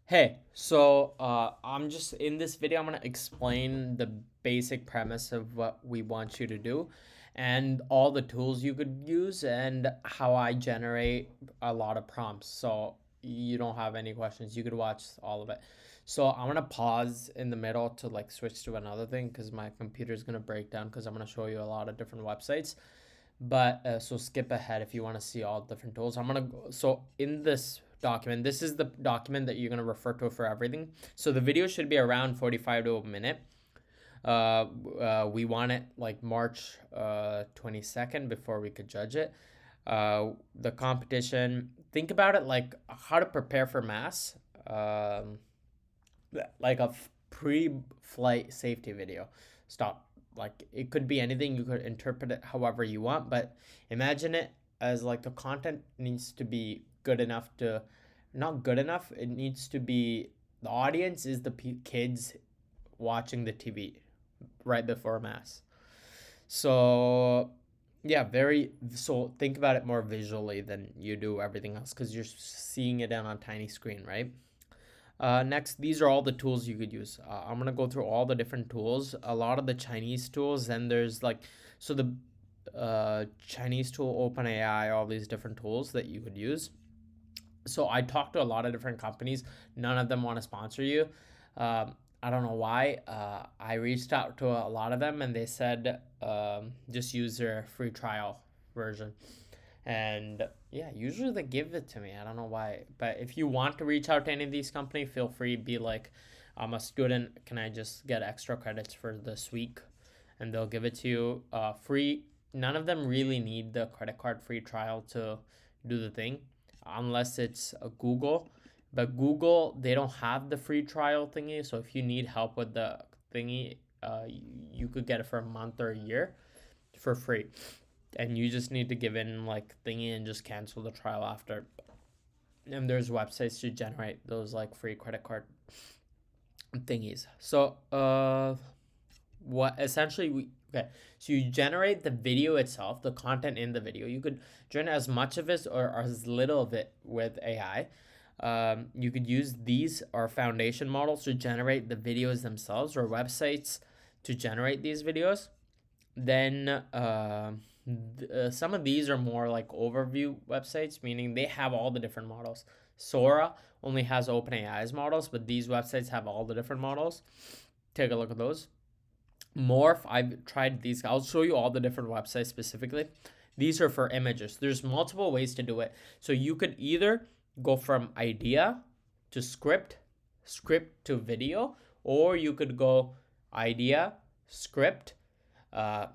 Hey, so I'm just in this video, I'm gonna explain the basic premise of what we want you to do and all the tools you could use and how I generate a lot of prompts. So you don't have any questions, you could watch all of it. So I'm gonna pause in the middle to like switch to another thing because my computer is gonna break down because I'm gonna show you a lot of different websites. But so skip ahead if you want to see all different tools. I'm gonna go, so in this document, this is the document that you're gonna refer to for everything. So the video should be around 45 to a minute. We want it like March 22nd before we could judge it. The competition. Think about it like how to prepare for mass. Like a pre-flight safety video. Stop. Like it could be anything. You could interpret it however you want, but imagine it as like the content needs to be good enough to, not good enough. It needs to be the audience is the kids watching the TV right before mass. So yeah, very so think about it more visually than you do everything else because you're seeing it on a tiny screen, right? Next, these are all the tools you could use. I'm gonna go through all the different tools. A lot of the Chinese tools, then there's like, so the Chinese tool, OpenAI, all these different tools that you could use. So I talked to a lot of different companies. None of them want to sponsor you. I don't know why. I reached out to a lot of them and they said just use their free trial version. And yeah, usually they give it to me. I don't know why. But if you want to reach out to any of these companies, feel free. Be like, I'm a student. Can I just get extra credits for this week? And they'll give it to you free. None of them really need the credit card free trial to do the thing, unless it's a Google. But Google, they don't have the free trial thingy. So if you need help with the thingy, you could get it for a month or a year for free, and you just need to give in like thingy and just cancel the trial after. And there's websites to generate those like free credit card thingies. So what essentially we okay, so you generate the video itself, the content in the video. You could generate as much of it or as little of it with AI. You could use these or foundation models to generate the videos themselves, or websites to generate these videos. Then some of these are more like overview websites, meaning they have all the different models. Sora only has OpenAI's models, but these websites have all the different models. Take a look at those. Morph, I've tried these. I'll show you all the different websites specifically. These are for images. There's multiple ways to do it. So you could either go from idea to script, script to video, or you could go idea, script,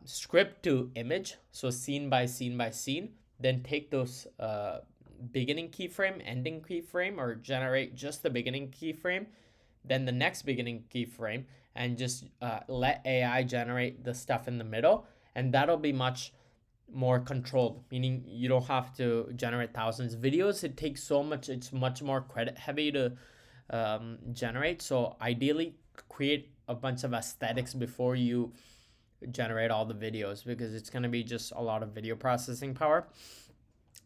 script to image, so scene by scene by scene, then take those beginning keyframe, ending keyframe, or generate just the beginning keyframe, then the next beginning keyframe, and just let AI generate the stuff in the middle, and that'll be much more controlled, meaning you don't have to generate thousands of videos. It takes so much, it's much more credit heavy to generate. So ideally create a bunch of aesthetics before you generate all the videos, because it's going to be just a lot of video processing power.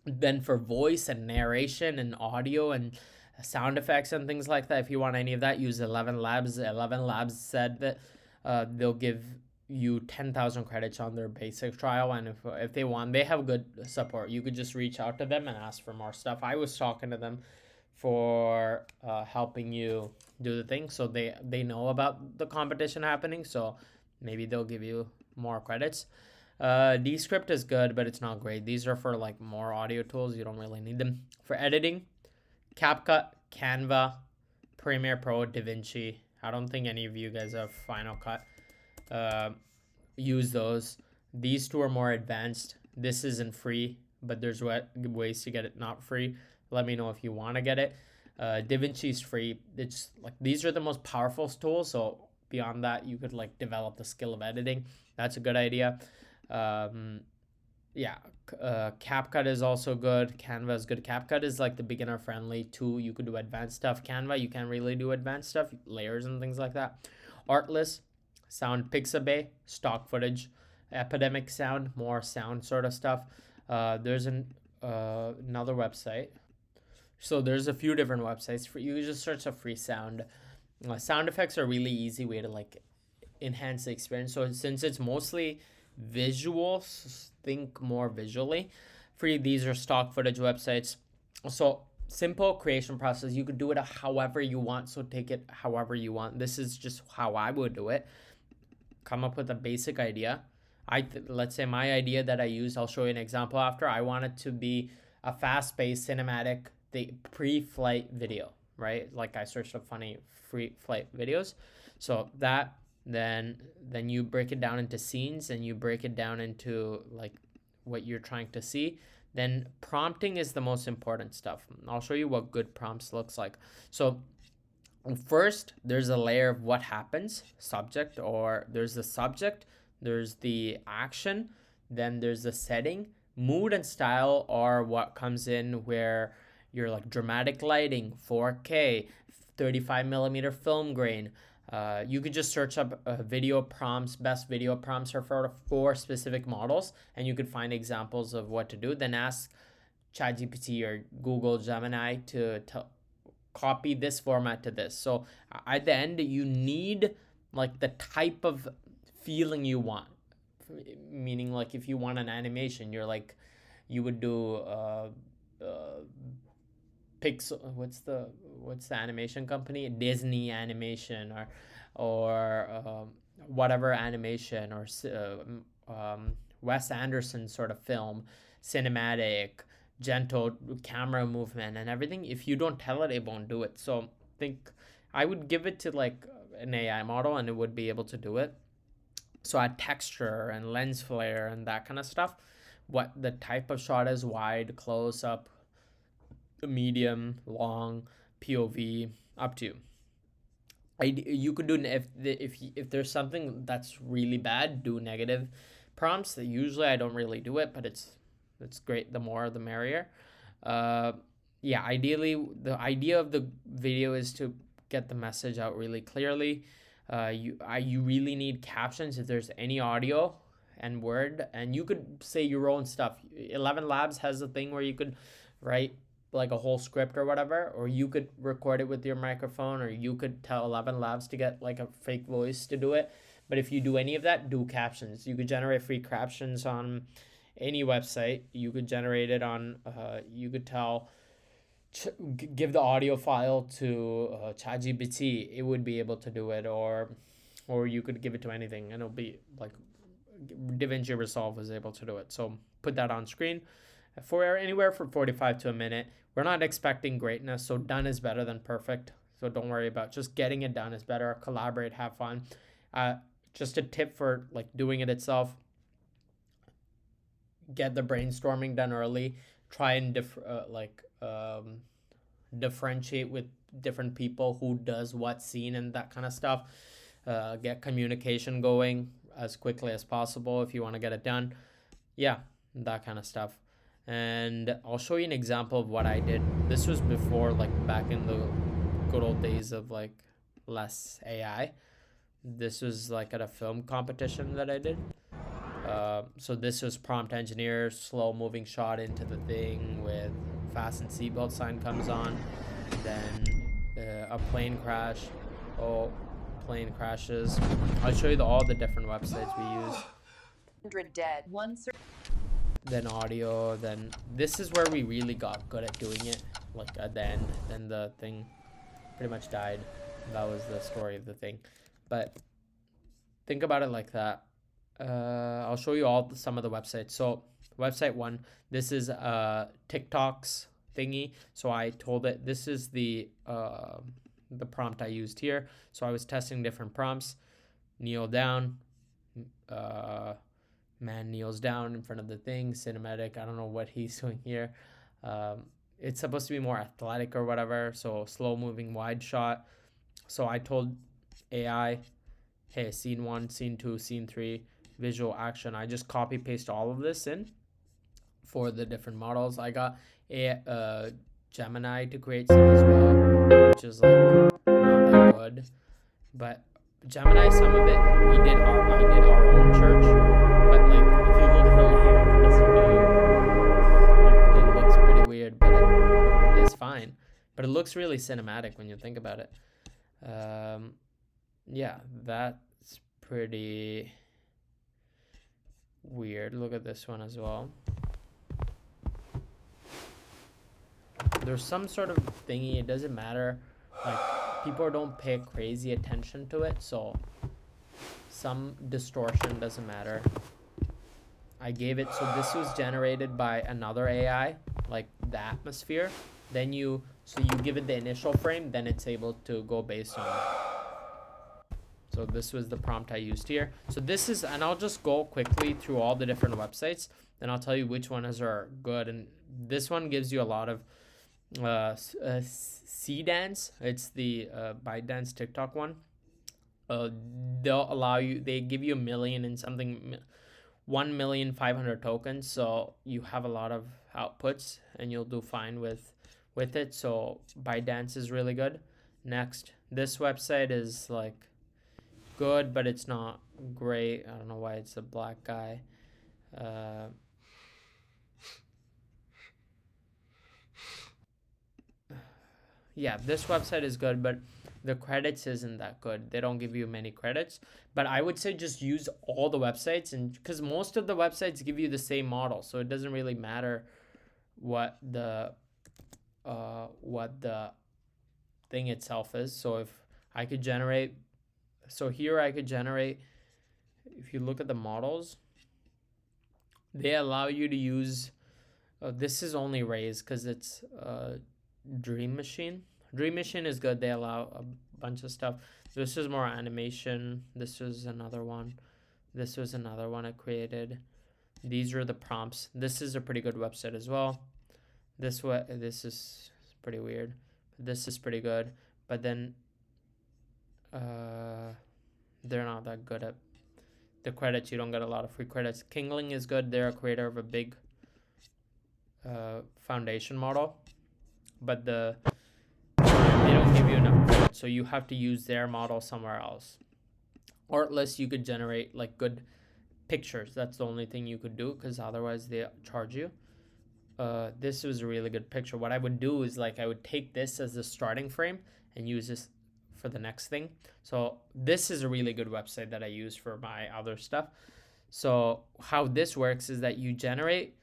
Then for voice and narration and audio and sound effects and things like that, if you want any of that, use 11 Labs. 11 Labs said that they'll give you 10,000 credits on their basic trial, and if they want, they have good support. You could just reach out to them and ask for more stuff. I was talking to them for helping you do the thing, so they know about the competition happening, so maybe they'll give you more credits. Descript is good, but it's not great. These are for like more audio tools. You don't really need them. For editing, CapCut, Canva, Premiere Pro, DaVinci. I don't think any of you guys have Final Cut. Use those. These two are more advanced. This isn't free, but there's ways to get it not free. Let me know if you want to get it. DaVinci is free. It's like these are the most powerful tools. So beyond that, you could like develop the skill of editing. That's a good idea. Yeah, CapCut is also good. Canva is good. CapCut is like the beginner friendly too. You could do advanced stuff. Canva, you can't really do advanced stuff, layers and things like that. Artlist, Sound Pixabay, stock footage. Epidemic Sound, more sound sort of stuff. There's another website. So there's a few different websites for you. Just search a free sound. Sound effects are a really easy way to like enhance the experience. So since it's mostly visual, think more visually. Free, these are stock footage websites. So simple creation process. You could do it however you want. So take it however you want. This is just how I would do it. Come up with a basic idea. Let's say my idea that I used, I'll show you an example after. I want it to be a fast-paced cinematic pre-flight video, right? Like I searched up funny pre-flight videos. So that then you break it down into scenes and you break it down into like what you're trying to see. Then prompting is the most important stuff. I'll show you what good prompts looks like. So first, there's a layer of what happens, subject, or there's the subject, there's the action, then there's the setting. Mood and style are what comes in where you're like dramatic lighting, 4K, 35 millimeter film grain. You could just search up video prompts. Best video prompts are for 4 specific models, and you could find examples of what to do. Then ask ChatGPT or Google Gemini to copy this format to this. So at the end, you need like the type of feeling you want. Meaning, like if you want an animation, you would do Pixel. What's the animation company? Disney animation or whatever animation, or Wes Anderson sort of film, cinematic, gentle camera movement and everything. If you don't tell it, it won't do it. So I would give it to like an AI model and it would be able to do it. So add texture and lens flare and that kind of stuff. What the type of shot is: wide, close up, medium, long, POV, up to you. You could do, if there's something that's really bad, do negative prompts. Usually I don't really do it, but it's great. The more the merrier. Ideally the idea of the video is to get the message out really clearly. You really need captions if there's any audio and word, and you could say your own stuff. 11 Labs has a thing where you could write like a whole script or whatever, or you could record it with your microphone, or you could tell 11 Labs to get like a fake voice to do it. But if you do any of that, do captions. You could generate free captions on any website. You could generate it on you could give the audio file to ChatGPT. It would be able to do it, or you could give it to anything and it'll be like DaVinci Resolve is able to do it. So put that on screen for anywhere from 45 to a minute. We're not expecting greatness, so done is better than perfect. So don't worry about just getting it done is better. Collaborate, have fun. Just a tip for like doing it itself: get the brainstorming done early. Try and differentiate with different people who does what scene and that kind of stuff. Get communication going as quickly as possible if you want to get it done. Yeah, that kind of stuff. And I'll show you an example of what I did. This was before, like back in the good old days of like less AI. This was like at a film competition that I did. So this was prompt engineer, slow moving shot into the thing with fasten seatbelt sign comes on, then a plane crash. Plane crashes. I'll show you all the different websites we use. 100 dead. Then audio. Then this is where we really got good at doing it. Like at the end, then the thing pretty much died. That was the story of the thing. But think about it like that. I'll show you some of the websites. So website 1, this is TikTok's thingy. So I told it this is the prompt I used here. So I was testing different prompts. Kneel down. Man kneels down in front of the thing. Cinematic. I don't know what he's doing here. It's supposed to be more athletic or whatever. So slow moving wide shot. So I told AI, hey, scene 1, scene 2, scene 3, visual action. I just copy paste all of this in for the different models. I got a Gemini to create some as well, which is like not that good. But Gemini, some of it I did our own church. But like if you look at the layout, it looks pretty weird, but it is fine. fine, but it looks really cinematic when you think about it. Yeah, that's pretty weird. Look at this one as well. There's some sort of thingy, it doesn't matter, like people don't pay crazy attention to it, so some distortion doesn't matter. I gave it, so this was generated by another AI, like the atmosphere. Then you give it the initial frame, then it's able to go based on that. So this was the prompt I used here. So this is, and I'll just go quickly through all the different websites, and I'll tell you which ones are good. And this one gives you a lot of C-Dance. It's the ByteDance TikTok one. They'll allow you, they give you 1 million and something, 1,500,000 tokens, so you have a lot of outputs and you'll do fine with it. So ByteDance is really good. Next, this website is like good, but it's not great. I don't know why it's a black guy. Yeah, this website is good, but the credits isn't that good. They don't give you many credits, but I would say just use all the websites, and because most of the websites give you the same model, so it doesn't really matter what the thing itself is. So if I could generate, so here I could generate, if you look at the models, they allow you to use, this is only raised because it's Dream Machine. Dream Machine is good. They allow a bunch of stuff. This is more animation. This was another one. This was another one I created. These are the prompts. This is a pretty good website as well. This is pretty weird. This is pretty good, but then they're not that good at the credits. You don't get a lot of free credits. Kingling is good. They're a creator of a big foundation model, but they don't give you enough credits, so you have to use their model somewhere else. Or at least you could generate like good pictures. That's the only thing you could do, because otherwise they charge you. This was a really good picture. What I would do is like I would take this as the starting frame and use this for the next thing. So this is a really good website that I use for my other stuff. So how this works is that you generate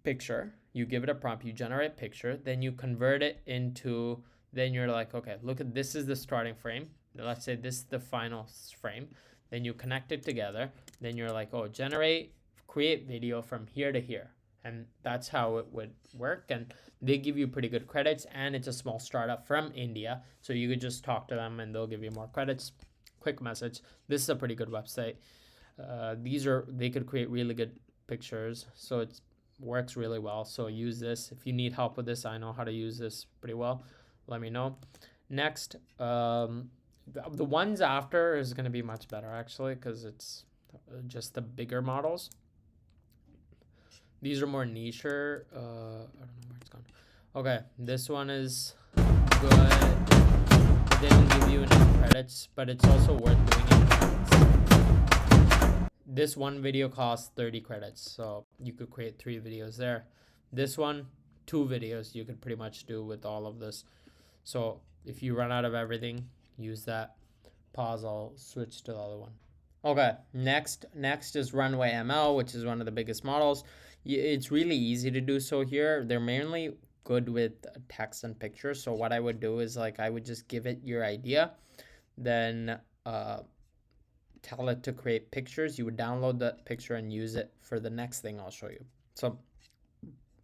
picture, you give it a prompt, you generate picture, then you convert it into, then you're like, okay, look at, this is the starting frame, let's say this is the final frame, then you connect it together, then you're like, oh, create video from here to here, and that's how it would work. And they give you pretty good credits, and it's a small startup from India, so you could just talk to them and they'll give you more credits. Quick message, this is a pretty good website. They could create really good pictures, so it's works really well. So use this. If you need help with this, I know how to use this pretty well. Let me know. Next, the ones after is going to be much better actually, because it's just the bigger models. These are more niche. I don't know where it's gone. Okay, this one is good. They don't give you enough credits, but it's also worth doing it. This one video costs 30 credits, so you could create 3 videos there. This one, 2 videos you could pretty much do with all of this. So if you run out of everything, use that. Pause, I'll switch to the other one. Okay, next is Runway ML, which is one of the biggest models. It's really easy to do so here. They're mainly good with text and pictures. So what I would do is like I would just give it your idea, then tell it to create pictures. You would download that picture and use it for the next thing I'll show you. So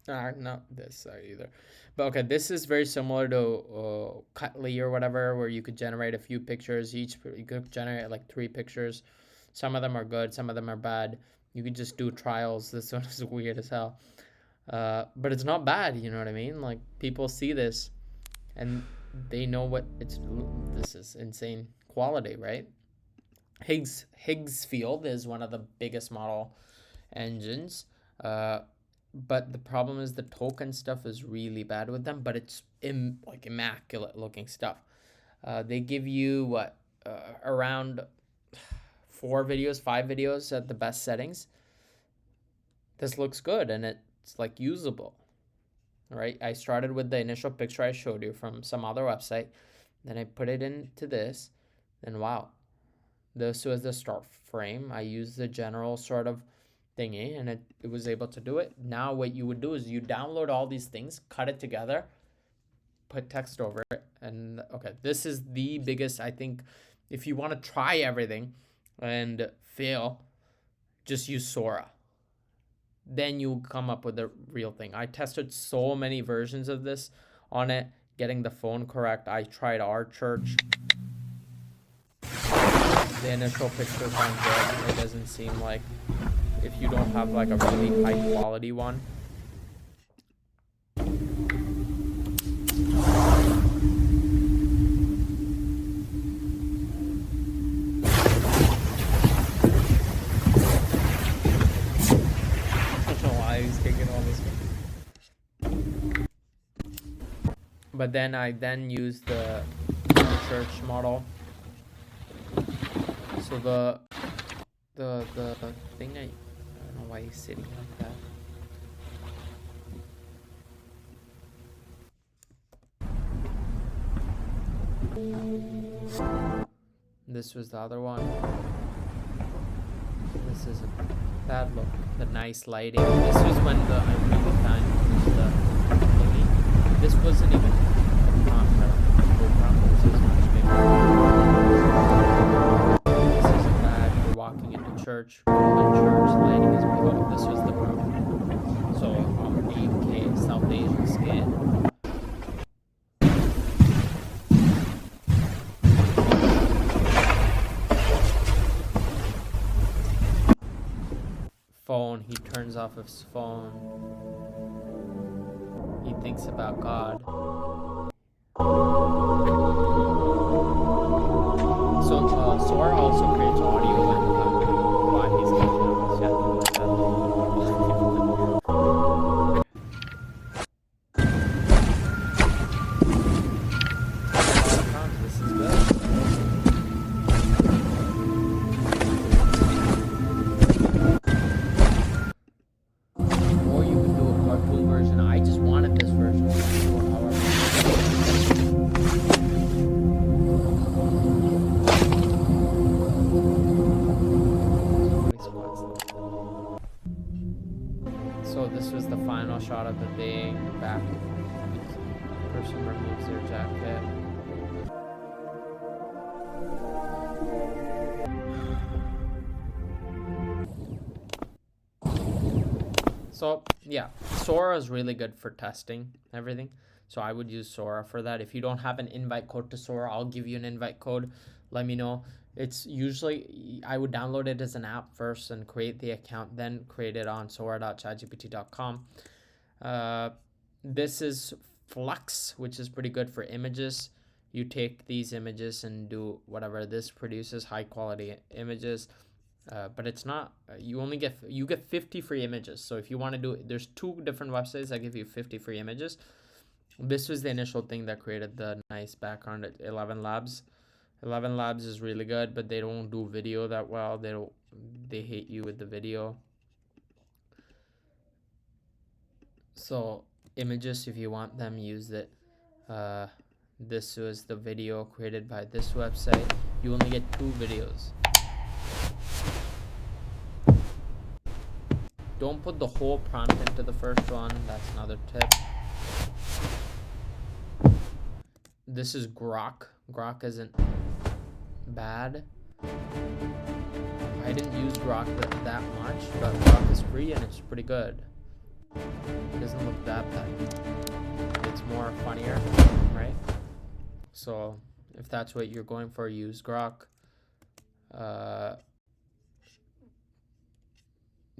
not this either, but okay, this is very similar to Cutly or whatever, where you could generate a few pictures each. You could generate like 3 pictures. Some of them are good, some of them are bad. You could just do trials. This one is weird as hell, but it's not bad, you know what I mean? Like people see this and they know what this is insane quality, right? Higgsfield is one of the biggest model engines, but the problem is the token stuff is really bad with them, but it's like immaculate looking stuff. They give you around 5 videos at the best settings. This looks good and it's like usable. right? I started with the initial picture I showed you from some other website. Then I put it into this. Then wow, this was the start frame. I used the general sort of thingy and it was able to do it. Now what you would do is you download all these things, cut it together, put text over it, and okay, this is the biggest, I think, if you want to try everything and fail, just use Sora. Then you come up with the real thing. I tested so many versions of this on it, getting the phone correct. I tried our church. The initial pictures aren't good. It doesn't seem like, if you don't have like a really high quality one. I don't know why he's taking all this. But then I used the church model. So the thing, I don't know why he's sitting like that. This was the other one. This is a bad look. The nice lighting. This was when I really found the thingy. This wasn't even this is much bigger. This isn't bad. You're walking into church. The church lighting is pretty good. This was the Pro. So 8K South Asian skin. Phone, he turns off his phone. He thinks about God. So Sora also creates audio and while he's this is good. Or you can do a cartoon version. I just wanted this version. So this was the final shot of the thing. Back. The person removes their jacket. So yeah, Sora is really good for testing everything. So I would use Sora for that. If you don't have an invite code to Sora, I'll give you an invite code. Let me know. It's usually, I would download it as an app first and create the account, then create it on sora.chatgpt.com. This is Flux, which is pretty good for images. You take these images and do whatever. This produces high quality images. But it's not, you get 50 free images. So if you want to do, there's 2 different websites that give you 50 free images. This was the initial thing that created the nice background at 11 Labs. 11 Labs is really good, but they don't do video that well. They hate you with the video. So images, if you want them, use it. This was the video created by this website. You only get 2 videos. Don't put the whole prompt into the first one. That's another tip. This is Grok. Grok isn't bad. I didn't use Grok that much, but Grok is free and it's pretty good. It doesn't look that bad. It's more funnier, right? So if that's what you're going for, use Grok.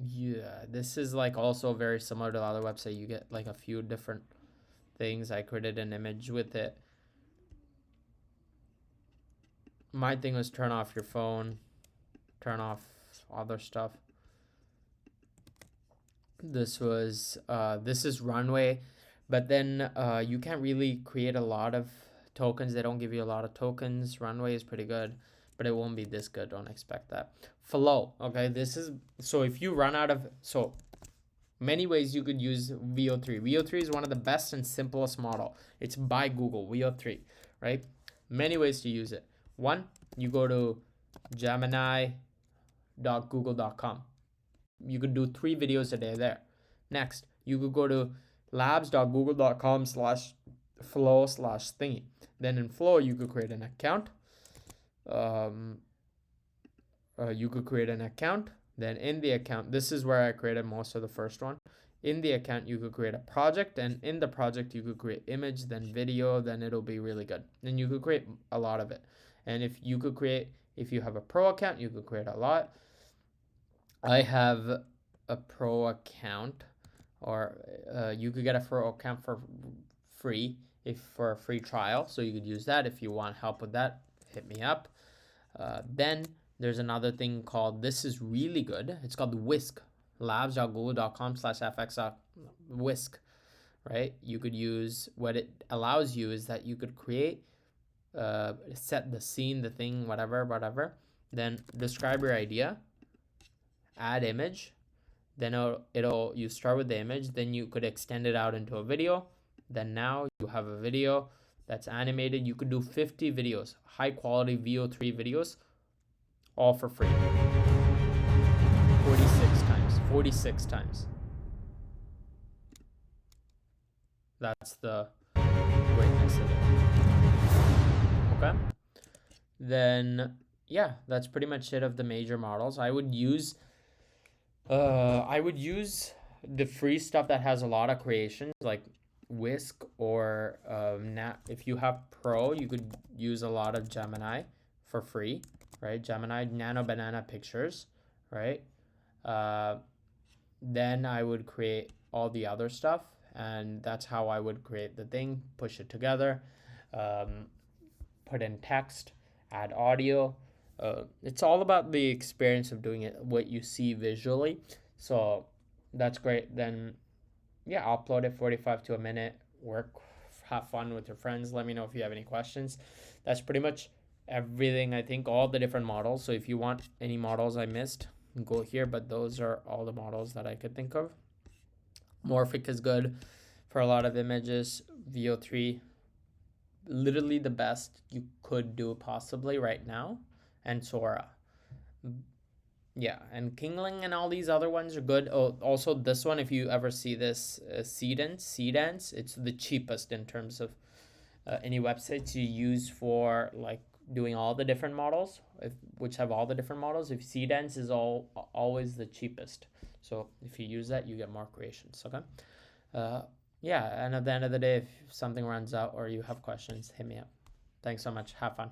Yeah, this is like also very similar to the other website. You get like a few different things. I created an image with it. My thing was turn off your phone, turn off other stuff. This is Runway, but then you can't really create a lot of tokens. They don't give you a lot of tokens. Runway is pretty good, but it won't be this good. Don't expect that. Flow. Okay, this is, so if you run out of, so Many ways you could use VO3. VO3 is one of the best and simplest model. It's by Google, VO3, right? Many ways to use it. One, you go to gemini.google.com. You could do 3 videos a day there. Next, you could go to labs.google.com/flow/thingy. Then in Flow, you could create an account. Then in the account, this is where I created most of the first one. In the account, you could create a project, and in the project, you could create image, then video, then it'll be really good. And you could create a lot of it. And if you have a pro account, you could create a lot. I have a pro account, or you could get a pro account for free for a free trial. So you could use that. If you want help with that, hit me up. Then there's another thing called, this is really good. It's called Whisk, labs.google.com/fx.whisk, right? You could use, what it allows you is that you could create, set the scene, the thing, whatever. Then describe your idea, add image. Then you start with the image. Then you could extend it out into a video. Then now you have a video that's animated. You could do 50 videos, high quality VO3 videos, all for free. 46 times. That's the greatness of it. Okay. Then, yeah, that's pretty much it of the major models. I would use the free stuff that has a lot of creations, like Whisk, or if you have Pro, you could use a lot of Gemini for free, right? Gemini Nano Banana Pictures, right? Then I would create all the other stuff, and that's how I would create the thing, push it together, put in text, add audio. It's all about the experience of doing it, what you see visually. So that's great. Then, yeah, upload it 45 to a minute, work, have fun with your friends. Let me know if you have any questions. That's pretty much everything, I think, all the different models. So if you want any models I missed, go here, but those are all the models that I could think of. Morphic is good for a lot of images. VO3, literally the best you could do possibly right now. And Sora. Yeah, and Kingling and all these other ones are good. Oh, also this one, if you ever see this, Seedance, it's the cheapest in terms of any websites you use for like doing all the different models, which have all the different models. If Seedance is always the cheapest. So if you use that, you get more creations. Okay. Yeah, and at the end of the day, if something runs out or you have questions, hit me up. Thanks so much. Have fun.